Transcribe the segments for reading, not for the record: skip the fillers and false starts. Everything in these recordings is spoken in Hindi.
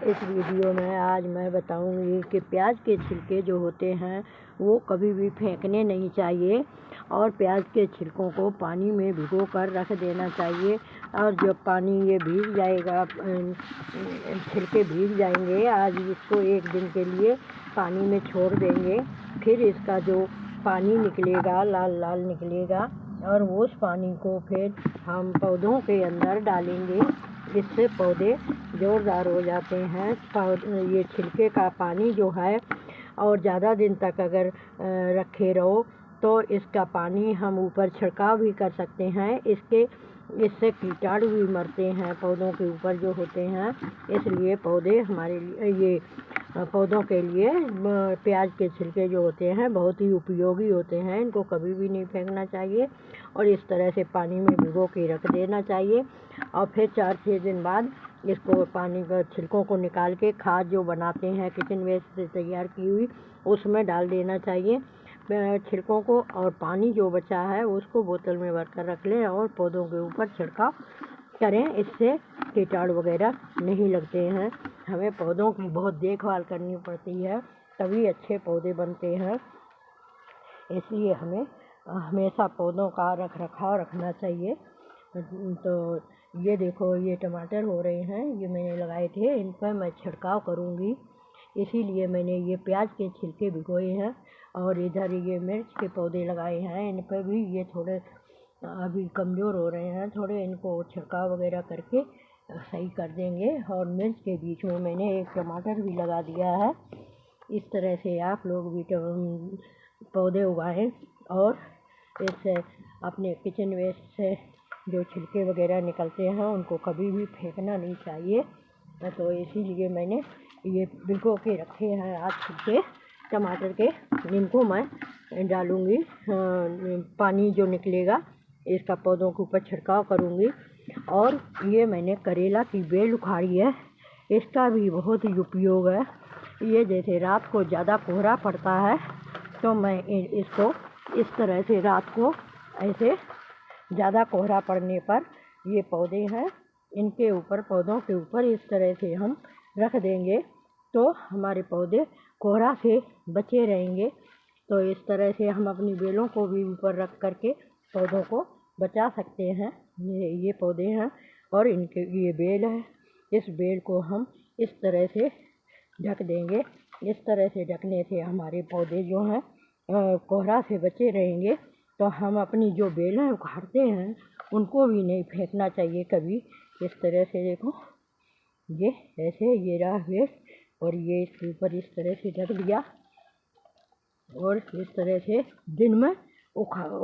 इस वीडियो में आज मैं बताऊंगी कि प्याज के छिलके जो होते हैं वो कभी भी फेंकने नहीं चाहिए और प्याज के छिलकों को पानी में भिगो कर रख देना चाहिए। और जब पानी ये भीग जाएगा, छिलके भीग जाएंगे, आज इसको एक दिन के लिए पानी में छोड़ देंगे। फिर इसका जो पानी निकलेगा लाल लाल निकलेगा और उस पानी को फिर हम पौधों के अंदर डालेंगे। इससे पौधे जोरदार हो जाते हैं। ये छिलके का पानी जो है और ज़्यादा दिन तक अगर रखे रहो तो इसका पानी हम ऊपर छिड़काव भी कर सकते हैं। इससे कीटाणु भी मरते हैं पौधों के ऊपर जो होते हैं। इसलिए पौधे हमारे लिए पौधों के लिए प्याज के छिलके जो होते हैं बहुत ही उपयोगी होते हैं। इनको कभी भी नहीं फेंकना चाहिए और इस तरह से पानी में भिगो के रख देना चाहिए। और फिर 4-6 दिन बाद इसको पानी का छिलकों को निकाल के खाद जो बनाते हैं किचन वेस्ट से तैयार की हुई उसमें डाल देना चाहिए छिलकों को। और पानी जो बचा है उसको बोतल में भर कर रख लें और पौधों के ऊपर छिड़काव करें। इससे कीटाणु वगैरह नहीं लगते हैं। हमें पौधों की बहुत देखभाल करनी पड़ती है, तभी अच्छे पौधे बनते हैं। इसलिए हमें हमेशा पौधों का रख रखाव रखना चाहिए। तो ये देखो, ये टमाटर हो रहे हैं, ये मैंने लगाए थे, इन पर मैं छिड़काव करूँगी। इसीलिए मैंने ये प्याज के छिलके भिगोए हैं। और इधर ये मिर्च के पौधे लगाए हैं, इन पर भी ये थोड़े अभी कमज़ोर हो रहे हैं, थोड़े इनको छिड़काव वगैरह करके सही कर देंगे। और मिर्च के बीच में मैंने एक टमाटर भी लगा दिया है। इस तरह से आप लोग भी पौधे उगाएं और इससे अपने किचन वेस्ट से जो छिलके वगैरह निकलते हैं उनको कभी भी फेंकना नहीं चाहिए। तो इसीलिए मैंने ये भिगो के रखे हैं आज छिलके टमाटर के। इनको मैं डालूँगी, पानी जो निकलेगा इसका पौधों के ऊपर छिड़काव करूँगी। और ये मैंने करेला की बेल उखाड़ी है, इसका भी बहुत ही उपयोग है। ये जैसे रात को ज़्यादा कोहरा पड़ता है तो मैं इसको इस तरह से रात को ऐसे ज़्यादा कोहरा पड़ने पर ये पौधे हैं, इनके ऊपर पौधों के ऊपर इस तरह से हम रख देंगे तो हमारे पौधे कोहरा से बचे रहेंगे। तो इस तरह से हम अपनी बेलों को भी ऊपर रख करके पौधों को बचा सकते हैं। ये पौधे हैं और इनके ये बेल है, इस बेल को हम इस तरह से ढक देंगे। इस तरह से ढकने से हमारे पौधे जो हैं कोहरा से बचे रहेंगे। तो हम अपनी जो बेलें उखाड़ते हैं उनको भी नहीं फेंकना चाहिए कभी। इस तरह से देखो, ये ऐसे ये रहा बेल और ये इसके ऊपर इस तरह से ढक दिया और इस तरह से दिन में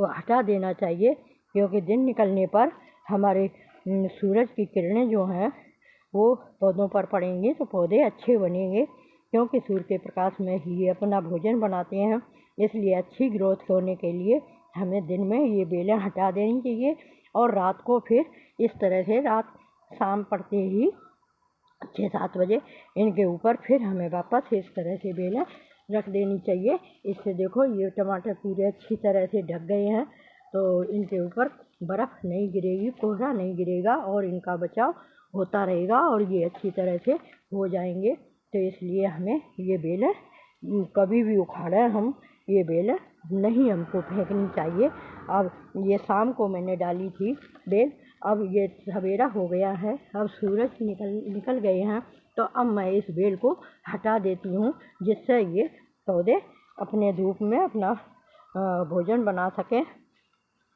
हटा देना चाहिए। क्योंकि दिन निकलने पर हमारे सूरज की किरणें जो हैं वो पौधों पर पड़ेंगी तो पौधे अच्छे बनेंगे। क्योंकि सूर्य के प्रकाश में ही अपना भोजन बनाते हैं, इसलिए अच्छी ग्रोथ होने के लिए हमें दिन में ये बेलें हटा देनी चाहिए। और रात को फिर इस तरह से रात शाम पड़ते ही 6-7 बजे इनके ऊपर फिर हमें वापस इस तरह से बेलें रख देनी चाहिए। इससे देखो ये टमाटर पूरे अच्छी तरह से ढक गए हैं तो इनके ऊपर बर्फ़ नहीं गिरेगी, कोहरा नहीं गिरेगा और इनका बचाव होता रहेगा और ये अच्छी तरह से हो जाएंगे। तो इसलिए हमें ये बेलें कभी भी उखाड़ें हम ये बेलें नहीं हमको फेंकनी चाहिए। अब ये शाम को मैंने डाली थी बेल, अब ये सवेरा हो गया है, अब सूरज निकल गए हैं तो अब मैं इस बेल को हटा देती हूँ जिससे ये पौधे अपने धूप में अपना भोजन बना सकें।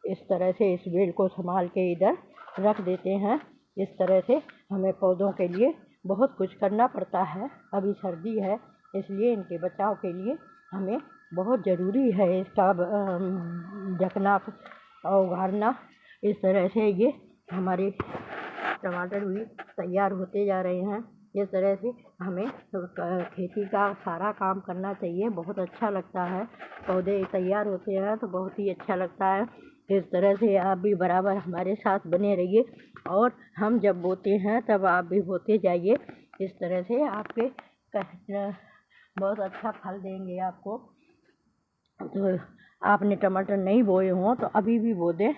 इस तरह से इस बेल को संभाल के इधर रख देते हैं। इस तरह से हमें पौधों के लिए बहुत कुछ करना पड़ता है। अभी सर्दी है इसलिए इनके बचाव के लिए हमें बहुत ज़रूरी है इसका ढकना और उघाड़ना। इस तरह से ये हमारे टमाटर भी तैयार होते जा रहे हैं। इस तरह से हमें खेती का सारा काम करना चाहिए, बहुत अच्छा लगता है। पौधे तैयार होते हैं तो बहुत ही अच्छा लगता है। इस तरह से आप भी बराबर हमारे साथ बने रहिए और हम जब बोते हैं तब आप भी बोते जाइए। इस तरह से आपके बहुत अच्छा फल देंगे आपको। तो आपने टमाटर नहीं बोए हों तो अभी भी बो दें।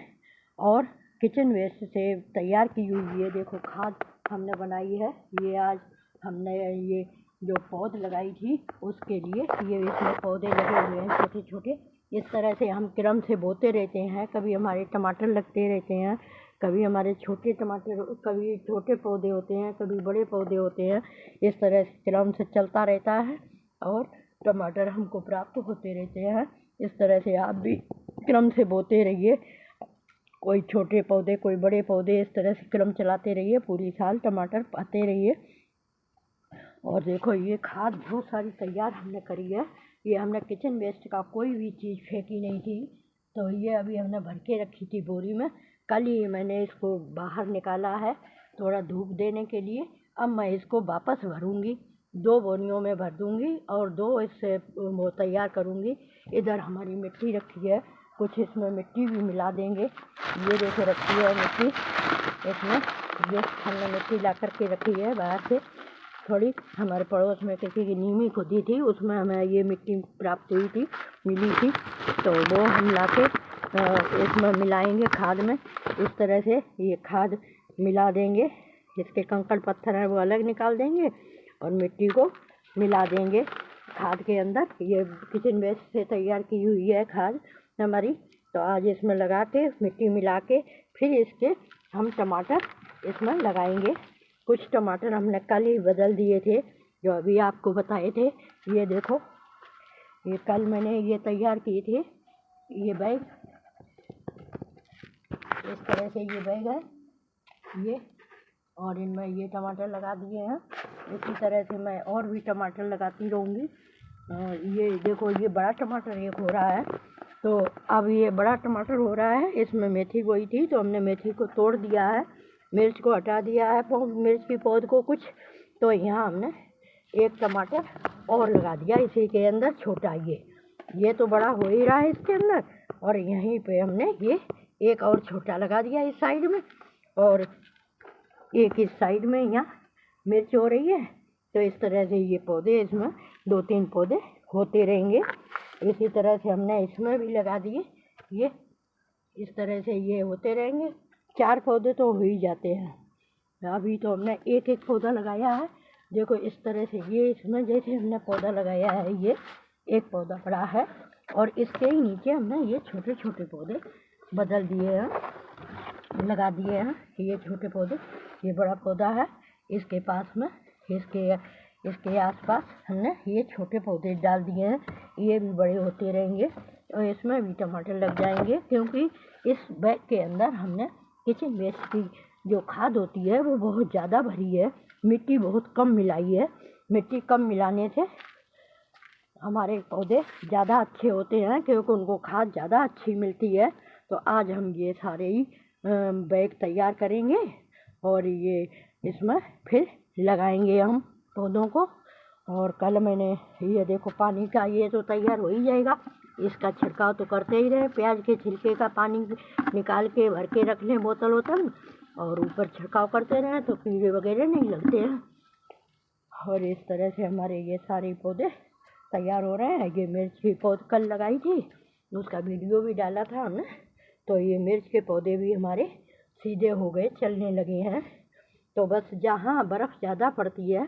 और किचन वेस्ट से तैयार की हुई ये देखो खाद हमने बनाई है, ये आज हमने ये जो पौध लगाई थी उसके लिए ये इसमें पौधे लगे हुए हैं छोटे छोटे। इस तरह से हम क्रम से बोते रहते हैं। कभी हमारे टमाटर लगते रहते हैं, कभी हमारे छोटे टमाटर, कभी छोटे पौधे होते हैं, कभी बड़े पौधे होते हैं। इस तरह से क्रम से चलता रहता है और टमाटर हमको प्राप्त होते रहते हैं। इस तरह से आप भी क्रम से बोते रहिए, कोई छोटे पौधे कोई बड़े पौधे, इस तरह से क्रम चलाते रहिए, पूरी साल टमाटर पाते रहिए। और देखो ये खाद बहुत सारी तैयार हमने करी है। ये हमने किचन वेस्ट का कोई भी चीज़ फेंकी नहीं थी, तो ये अभी हमने भर के रखी थी बोरी में। कल ही मैंने इसको बाहर निकाला है थोड़ा धूप देने के लिए। अब मैं इसको वापस भरूंगी, 2 बोरियों में भर दूंगी और 2 इससे वो तैयार करूंगी। इधर हमारी मिट्टी रखी है, कुछ इसमें मिट्टी भी मिला देंगे। ये देखो रखी है मिट्टी, इसमें ये हमने मिट्टी ला करके रखी है बाहर से। थोड़ी हमारे पड़ोस में किसी की नीमी खुदी थी, उसमें हमें ये मिट्टी प्राप्त हुई थी, मिली थी, तो वो हम लाके इसमें मिलाएंगे खाद में। इस तरह से ये खाद मिला देंगे, इसके कंकड़ पत्थर हैं वो अलग निकाल देंगे और मिट्टी को मिला देंगे खाद के अंदर। ये किचन वेस्ट से तैयार की हुई है खाद हमारी। तो आज इसमें लगा के मिट्टी मिला के फिर इसके हम टमाटर इसमें लगाएंगे। कुछ टमाटर हमने कल ही बदल दिए थे, जो अभी आपको बताए थे। ये देखो, ये कल मैंने ये तैयार किए थे, ये बैग इस तरह से ये बैग है ये, और इनमें ये टमाटर लगा दिए हैं। इसी तरह से मैं और भी टमाटर लगाती रहूँगी। ये देखो, ये बड़ा टमाटर एक हो रहा है, तो अब ये बड़ा टमाटर हो रहा है। इसमें मेथी बोई थी तो हमने मेथी को तोड़ दिया है, मिर्च को हटा दिया है, मिर्च की पौध को कुछ। तो यहाँ हमने एक टमाटर और लगा दिया इसी के अंदर, छोटा ये तो बड़ा हो ही रहा है इसके अंदर। और यहीं पे हमने ये एक और छोटा लगा दिया इस साइड में, और एक इस साइड में यहाँ मिर्च हो रही है। तो इस तरह से ये पौधे, इसमें 2-3 पौधे होते रहेंगे। इसी तरह से हमने इसमें भी लगा दिए, ये इस तरह से ये होते रहेंगे। 4 पौधे तो हो ही जाते हैं। अभी तो हमने एक एक पौधा लगाया है। देखो इस तरह से ये इसमें जैसे हमने पौधा लगाया है, ये एक पौधा बड़ा है और इसके ही नीचे हमने ये छोटे छोटे पौधे बदल दिए हैं, लगा दिए हैं। ये छोटे पौधे, ये बड़ा पौधा है, इसके पास में इसके आसपास हमने ये छोटे पौधे डाल दिए हैं। ये भी बड़े होते रहेंगे और इसमें भी टमाटर लग जाएंगे, क्योंकि इस बैग के अंदर हमने किचन वेस्ट की जो खाद होती है वो बहुत ज़्यादा भरी है, मिट्टी बहुत कम मिलाई है। मिट्टी कम मिलाने से हमारे पौधे ज़्यादा अच्छे होते हैं, क्योंकि उनको खाद ज़्यादा अच्छी मिलती है। तो आज हम ये सारे ही बैग तैयार करेंगे और ये इसमें फिर लगाएंगे हम पौधों को। और कल मैंने ये देखो पानी का, ये तो तैयार हो ही जाएगा, इसका छिड़काव तो करते ही रहे। प्याज के छिलके का पानी निकाल के भर के रख लें बोतल और ऊपर छिड़काव करते रहें तो कीड़े वगैरह नहीं लगते हैं। और इस तरह से हमारे ये सारे पौधे तैयार हो रहे हैं। ये मिर्च की पौध कल लगाई थी, उसका वीडियो भी डाला था हमने। तो ये मिर्च के पौधे भी हमारे सीधे हो गए, चलने लगे हैं। तो बस जहाँ बर्फ़ ज़्यादा पड़ती है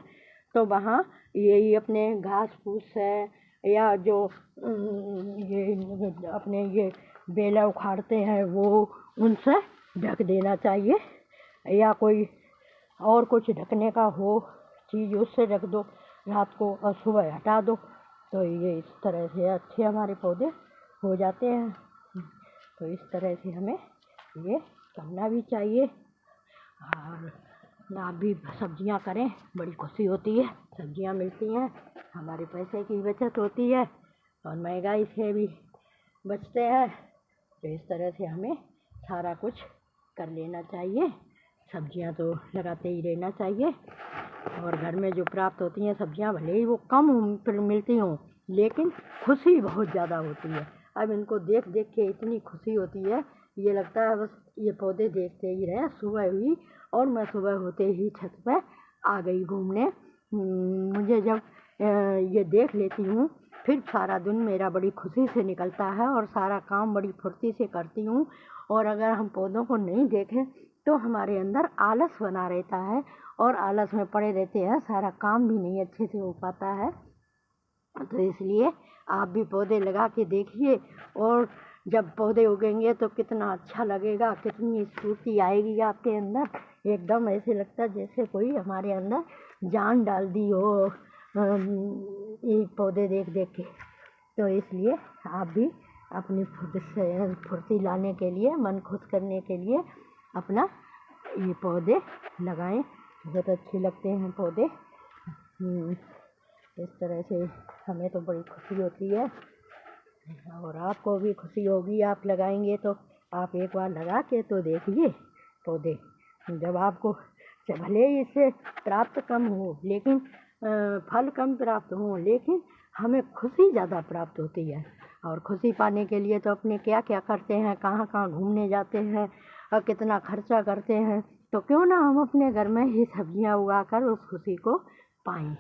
तो वहाँ ये अपने घास फूस है या जो ये अपने ये बेला उखाड़ते हैं वो उनसे ढक देना चाहिए, या कोई और कुछ ढकने का हो चीज़ उससे ढक दो रात को और सुबह हटा दो। तो ये इस तरह से अच्छे हमारे पौधे हो जाते हैं। तो इस तरह से हमें ये करना भी चाहिए। और आप भी सब्जियां करें, बड़ी खुशी होती है, सब्जियां मिलती हैं, हमारे पैसे की बचत होती है और महंगाई से भी बचते हैं। तो इस तरह से हमें सारा कुछ कर लेना चाहिए। सब्जियां तो लगाते ही रहना चाहिए। और घर में जो प्राप्त होती हैं सब्जियां, भले ही वो कम मिलती हों, लेकिन खुशी बहुत ज़्यादा होती है। अब इनको देख देख के इतनी खुशी होती है, ये लगता है बस ये पौधे देखते ही रहे। सुबह हुई और मैं सुबह होते ही छत पर आ गई घूमने। मुझे जब ये देख लेती हूँ फिर सारा दिन मेरा बड़ी खुशी से निकलता है और सारा काम बड़ी फुर्ती से करती हूँ। और अगर हम पौधों को नहीं देखें तो हमारे अंदर आलस बना रहता है और आलस में पड़े रहते हैं, सारा काम भी नहीं अच्छे से हो पाता है। तो इसलिए आप भी पौधे लगा के देखिए, और जब पौधे उगेंगे तो कितना अच्छा लगेगा, कितनी स्फूर्ति आएगी आपके अंदर। एकदम ऐसे लगता है जैसे कोई हमारे अंदर जान डाल दी हो ये पौधे देख देख के। तो इसलिए आप भी अपनी फुर्ती लाने के लिए, मन खुश करने के लिए अपना ये पौधे लगाएं। बहुत अच्छे लगते हैं पौधे। इस तरह से हमें तो बड़ी खुशी होती है, और आपको भी खुशी होगी। आप लगाएंगे तो आप एक बार लगा के तो देखिए पौधे। जब आपको भले ही इससे प्राप्त कम हो, लेकिन फल कम प्राप्त हो, लेकिन हमें खुशी ज़्यादा प्राप्त होती है। और खुशी पाने के लिए तो अपने क्या क्या करते हैं, कहाँ कहाँ घूमने जाते हैं और कितना खर्चा करते हैं। तो क्यों ना हम अपने घर में ही सब्जियां उगाकर उस खुशी को पाएं।